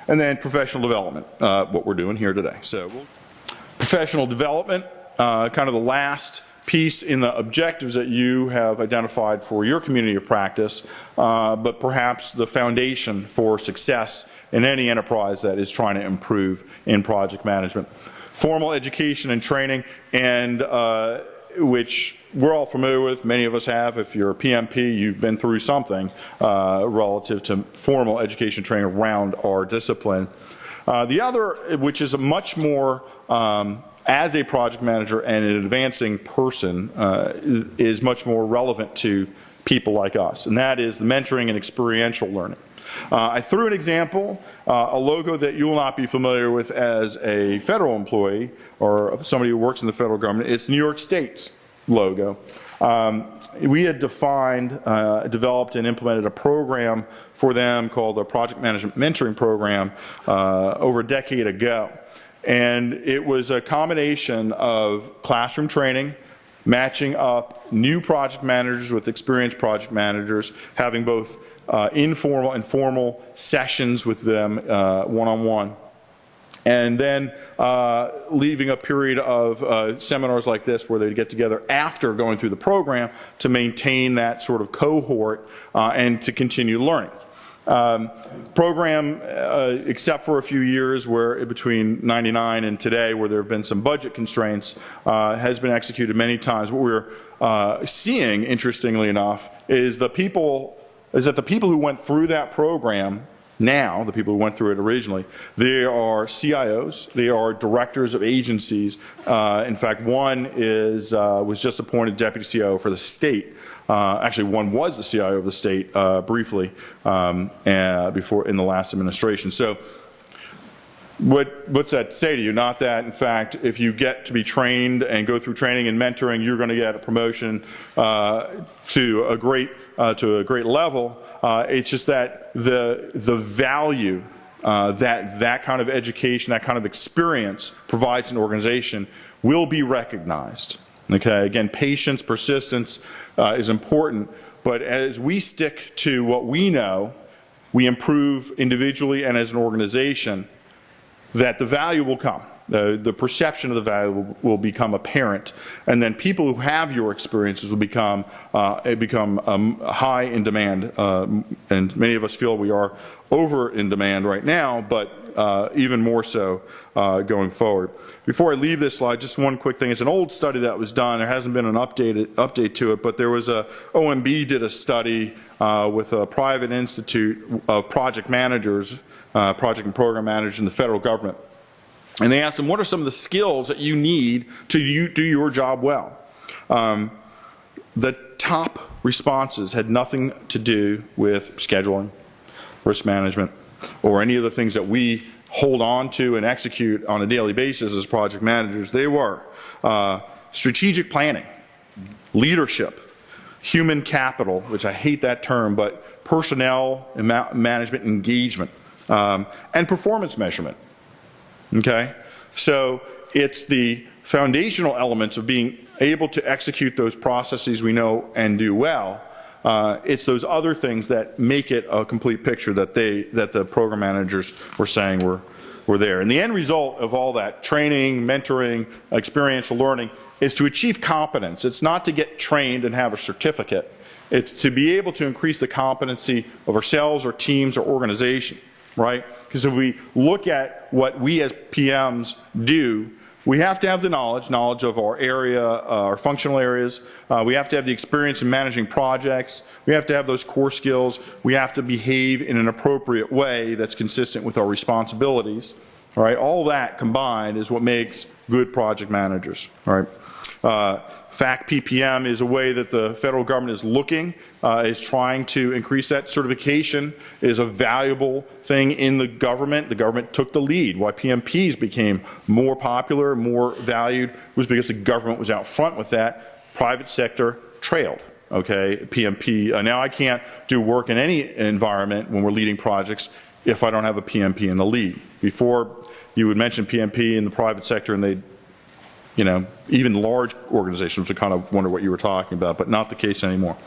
And then professional development, what we're doing here today. So professional development, kind of the last piece in the objectives that you have identified for your community of practice, but perhaps the foundation for success in any enterprise that is trying to improve in project management. Formal education and training, and which we're all familiar with, many of us have. If you're a PMP, you've been through something relative to formal education training around our discipline. The other, which is a much more, as a project manager and an advancing person, is much more relevant to people like us, and that is the mentoring and experiential learning. I threw an example, a logo that you will not be familiar with as a federal employee or somebody who works in the federal government. It's New York State's logo. We had defined, developed and implemented a program for them called the Project Management Mentoring Program over a decade ago. And it was a combination of classroom training, matching up new project managers with experienced project managers, having both informal and formal sessions with them one-on-one, and then leaving a period of seminars like this where they'd get together after going through the program to maintain that sort of cohort and to continue learning. Program, except for a few years where between '99 and today where there have been some budget constraints, has been executed many times. What we're seeing, interestingly enough, is that the people who went through that program now, the people who went through it originally, they are CIOs, they are directors of agencies. In fact, one was just appointed deputy CIO for the state. Actually, one was the CIO of the state briefly before in the last administration. So what's that say to you? Not that, in fact, if you get to be trained and go through training and mentoring, you're going to get a promotion to a great level. It's just that the value that kind of education, that kind of experience provides an organization will be recognized. Okay, again, patience, persistence is important, but as we stick to what we know, we improve individually and as an organization, that the value will come. The perception of the value will become apparent, and then people who have your experiences will become high in demand, and many of us feel we are over in demand right now, but even more so going forward. Before I leave this slide, just one quick thing. It's an old study that was done. There hasn't been an update to it, but there was OMB did a study with a private institute of project managers, project and program managers in the federal government. And they asked them, what are some of the skills that you need to do your job well? The top responses had nothing to do with scheduling, risk management, or any of the things that we hold on to and execute on a daily basis as project managers. They were strategic planning, leadership, human capital, which I hate that term, but personnel and management engagement, and performance measurement. Okay? So it's the foundational elements of being able to execute those processes we know and do well. It's those other things that make it a complete picture that the program managers were saying were there. And the end result of all that training, mentoring, experiential learning is to achieve competence. It's not to get trained and have a certificate. It's to be able to increase the competency of ourselves, our teams, our organization, right? Because if we look at what we as PMs do, we have to have the knowledge of our area, our functional areas. We have to have the experience in managing projects. We have to have those core skills. We have to behave in an appropriate way that's consistent with our responsibilities. All right, all that combined is what makes good project managers. All right. FACT PPM is a way that the federal government is looking, is trying to increase that. Certification is a valuable thing in the government. The government took the lead. Why PMPs became more popular, more valued, was because the government was out front with that. Private sector trailed. Okay, PMP. Now I can't do work in any environment when we're leading projects if I don't have a PMP in the lead. Before, you would mention PMP in the private sector and they'd, you know, even large organizations would kind of wonder what you were talking about, but not the case anymore.